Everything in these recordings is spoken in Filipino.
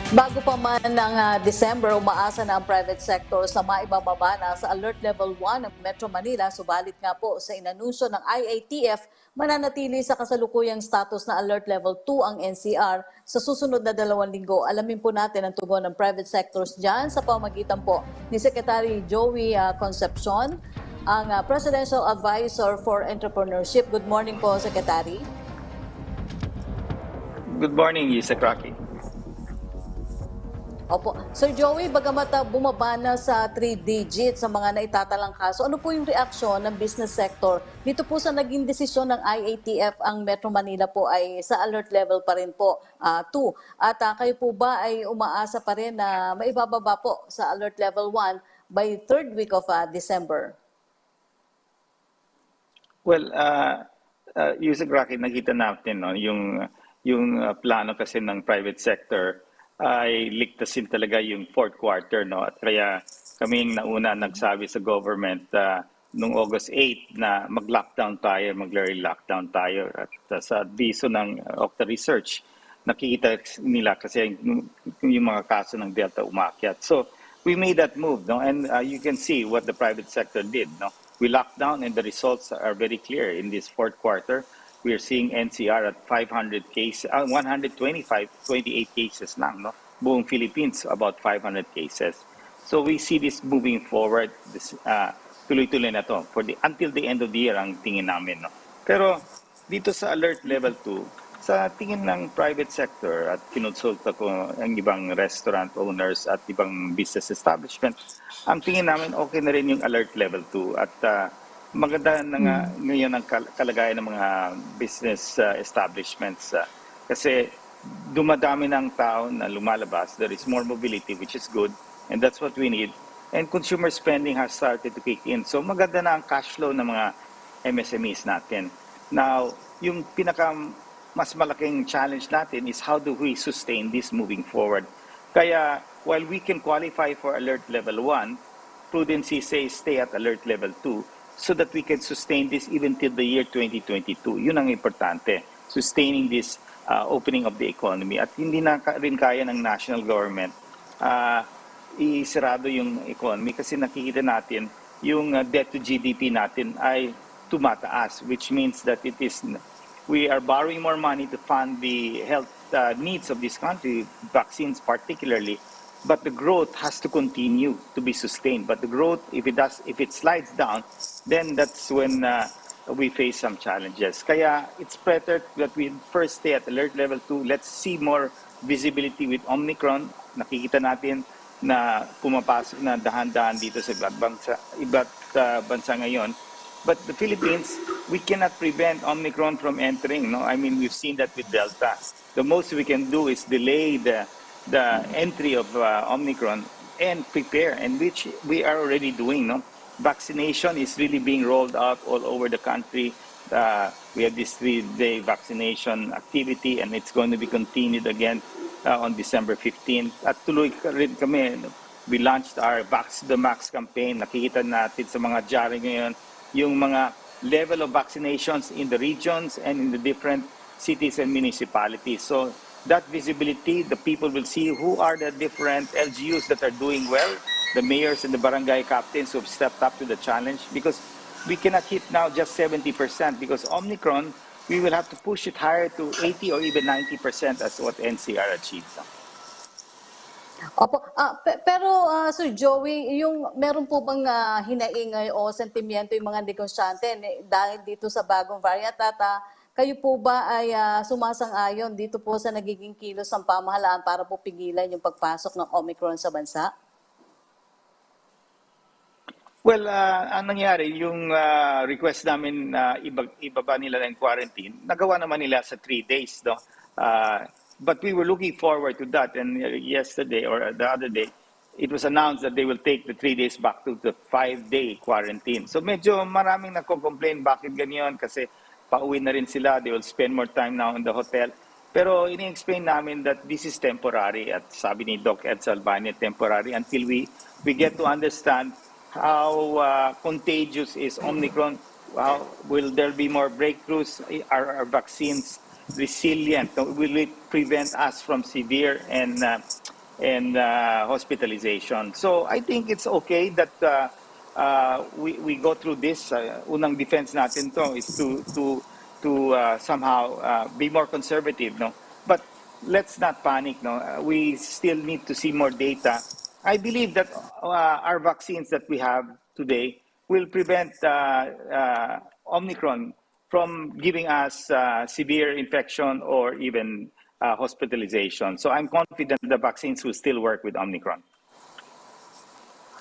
Bago pa man ng December, umaasa na ang private sector sa maibababa na sa Alert Level 1 ng Metro Manila. Subalit nga po sa inanunsyo ng IATF, mananatili sa kasalukuyang status na Alert Level 2 ang NCR sa susunod na 2 linggo. Alamin po natin ang tugon ng private sectors dyan sa pamagitan po ni Secretary Joey Concepcion, ang Presidential Advisor for Entrepreneurship. Good morning po, Secretary. Good morning, Yusek Rocky. Opo. Sir Joey, bagamat bumaba na sa 3 digits sa mga naitatalang kaso, ano po yung reaksyon ng business sector dito po sa naging desisyon ng IATF ang Metro Manila po ay sa alert level pa rin po 2. At kayo po ba ay umaasa pa rin na maibababa po sa alert level 1 by 3rd week of December? Well, Yusek Rocky, nakita natin no, yung plano kasi ng private sector ay ligtasin talaga yung fourth quarter, no? At kaya kaming nauna nagsabi sa government noong August 8 na mag-lockdown tayo, mag-larry lockdown tayo. At sa biso ng Octa Research, nakikita nila kasi yung mga kaso ng Delta umakyat. So we made that move, no? And you can see what the private sector did, no? We locked down and the results are very clear in this fourth quarter. We are seeing NCR at 500 cases, 128 cases lang, no? Buong Philippines, about 500 cases. So we see this moving forward, this, tuloy-tuloy na to, until the end of the year ang tingin namin, no? Pero dito sa alert level 2, sa tingin ng private sector at kinonsulta ko ang ibang restaurant owners at ibang business establishment, ang tingin namin okay na rin yung alert level 2 at maganda na nga ngayon ang kalagayan ng mga business establishments kasi dumadami ng tao na lumalabas. There is more mobility, which is good, and that's what we need. And consumer spending has started to kick in. So maganda na ang cash flow ng mga MSMEs natin. Now, yung mas malaking challenge natin is how do we sustain this moving forward. Kaya while we can qualify for alert level 1, prudency says stay at alert level 2 so that we can sustain this even till the year 2022. Yun ang importante, sustaining this opening of the economy. At hindi na rin kaya ng national government isarado yung economy kasi nakikita natin yung debt to GDP natin ay tumataas, which means that we are borrowing more money to fund the health needs of this country, vaccines particularly. But the growth has to continue to be sustained. But the growth, if it slides down, then that's when we face some challenges. Kaya it's better that we first stay at alert level 2. Let's see more visibility with Omicron. Nakikita natin na pumapasok na dahan-dahan dito sa iba't bansa ngayon. But the Philippines, we cannot prevent Omicron from entering. No, I mean we've seen that with Delta. The most we can do is delay the entry of Omicron and prepare, and which we are already doing. No, vaccination is really being rolled out all over the country. We have this 3-day vaccination activity, and it's going to be continued again on December 15th. At tuloy rin kami, we launched our Vax the Max campaign. Nakikita natin sa mga diary ngayon yung mga level of vaccinations in the regions and in the different cities and municipalities. So that visibility, the people will see who are the different LGUs that are doing well, the mayors and the barangay captains who have stepped up to the challenge, because we cannot hit now just 70% because Omicron, we will have to push it higher to 80 or even 90% as what NCR achieved. Opo. Pero Sir Joey, yung meron po bang hinaingay o sentimiento yung mga negosyante dahil dito sa bagong variant at kayo po ba ay sumasang-ayon dito po sa nagiging kilos ng pamahalaan para po pigilan yung pagpasok ng Omicron sa bansa? Well, ang nangyari, yung request namin na ibaba nila ng quarantine, nagawa naman nila sa 3 days. No? But we were looking forward to that. And yesterday or the other day, it was announced that they will take the 3 days back to the 5-day quarantine. So medyo maraming nagko-complain bakit ganyan kasi pauwi na rin sila. They will spend more time now in the hotel. Pero ini-explain namin that this is temporary. At sabi ni Doc Ed Salvani, temporary until we get to understand how contagious is Omicron. Will there be more breakthroughs? Are our vaccines resilient? Will it prevent us from severe and and hospitalization. So I think it's okay that we go through this. Unang defense natin to is to somehow be more conservative, no? But let's not panic, no? We still need to see more data. I believe that our vaccines that we have today will prevent Omicron from giving us severe infection or even hospitalization. So I'm confident the vaccines will still work with Omicron.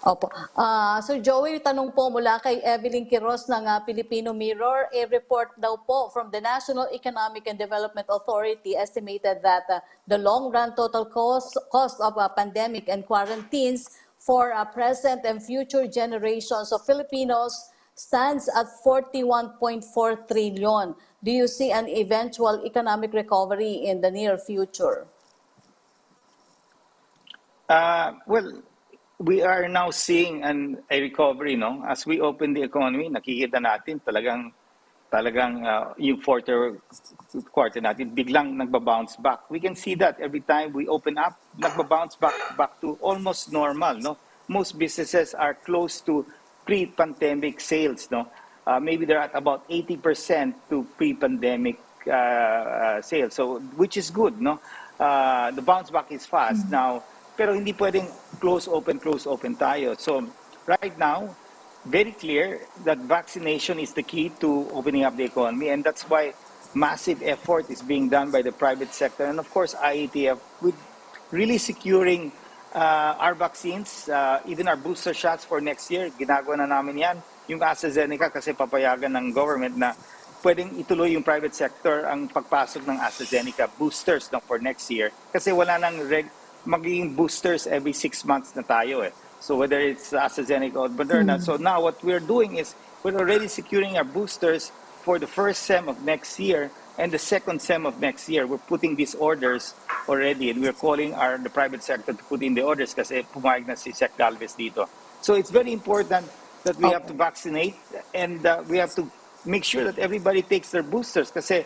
Opo. Sir Joey, tanong po mula kay Evelyn Quiros ng Filipino Mirror. A report daw po from the National Economic and Development Authority estimated that the long-run total cost of pandemic and quarantines for present and future generations of Filipinos stands at 41.4 trillion. Do you see an eventual economic recovery in the near future? Well, we are now seeing a recovery, no? As we open the economy, nakikita natin talagang yung fourth quarter natin biglang nagba-bounce back. We can see that every time we open up, nagba-bounce back to almost normal, no? Most businesses are close to pre-pandemic sales, no? Maybe they're at about 80% to pre-pandemic sales. So which is good, no? The bounce back is fast now. Pero hindi pwedeng close open tayo. So right now, very clear that vaccination is the key to opening up the economy, and that's why massive effort is being done by the private sector and of course IATF with really securing our vaccines, even our booster shots for next year. Ginagawa na namin yan. Yung AstraZeneca kasi papayagan ng government na pwedeng ituloy yung private sector ang pagpasok ng AstraZeneca boosters for next year kasi wala nang magiging boosters every 6 months na tayo eh. So whether it's AstraZeneca or Moderna. So now what we're doing is we're already securing our boosters for the first sem of next year and the second sem of next year. We're putting these orders already and we're calling the private sector to put in the orders kasi pumayag na si Sec Galvez dito. So it's very important that we have to vaccinate and we have to make sure that everybody takes their boosters kasi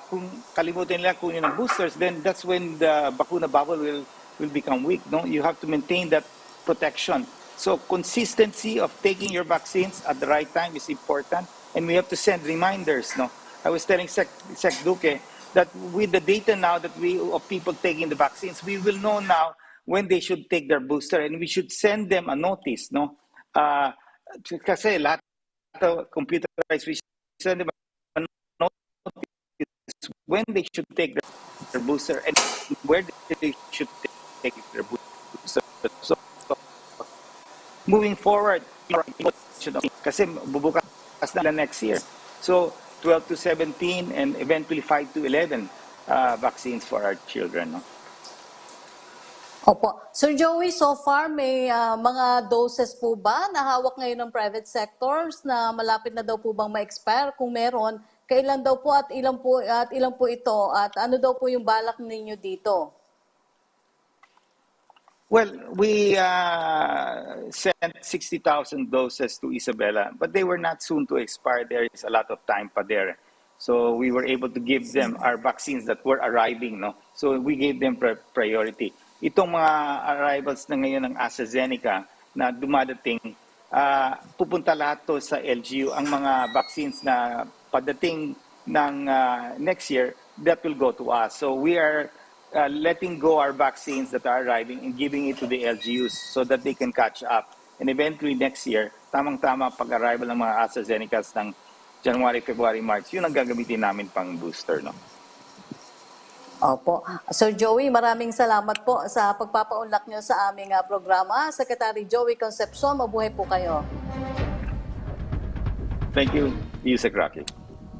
kung kalimutan nila kung yun ang boosters, then that's when the bakuna bubble will become weak. No, you have to maintain that protection. So consistency of taking your vaccines at the right time is important, and we have to send reminders. No, I was telling Sec Duque that with the data now that of people taking the vaccines, we will know now when they should take their booster, and we should send them a notice. No, kasi lahat computerized, we send them a notice when they should take their booster and where they should take their booster. So moving forward, kasi bubukas na next year. So 12 to 17 and eventually 5 to 11 vaccines for our children. No? Opo. Sir Joey, so far may mga doses po ba na hawak ngayon ng private sectors na malapit na daw po bang ma-expire? Kung meron, kailan daw po at ilan po ito at ano daw po yung balak ninyo dito? Well, we sent 60,000 doses to Isabela, but they were not soon to expire. There is a lot of time pa there. So we were able to give them our vaccines that were arriving. No? So we gave them priority. Itong mga arrivals na ngayon ng AstraZeneca na dumadating, pupunta lahat to sa LGU. Ang mga vaccines na padating ng next year, that will go to us. So we are letting go our vaccines that are arriving and giving it to the LGUs so that they can catch up. And eventually next year, tamang-tama pag-arrival ng mga AstraZenecas ng January, February, March, yun ang gagamitin namin pang booster. No? Opo. Sir Joey, maraming salamat po sa pagpapaunlak nyo sa aming programa. Secretary Joey Concepcion, mabuhay po kayo. Thank you, Yusek Rocky.